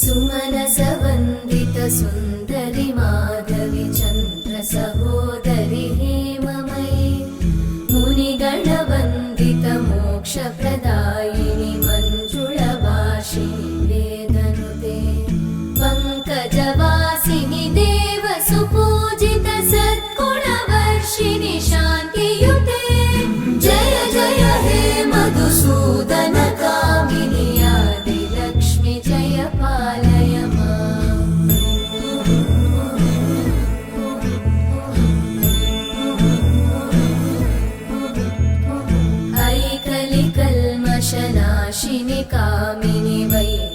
सुमनसवन्दित सुन्दरि माधवि चन्द्र सहोदरि हेममयि मुनिगणवन्दित मोक्षप्रदायिनि मञ्जुळभाषिणि वेदनुते पङ्कजवासिनि देवसुपूजित सद्गुणवर्षिणि शान्तियुते जय जय हे मधुसूदन कामिनि आदिलक्ष्मि जय पालय माम्। ऐकलिकल्मषनाशिनि कामिनि वै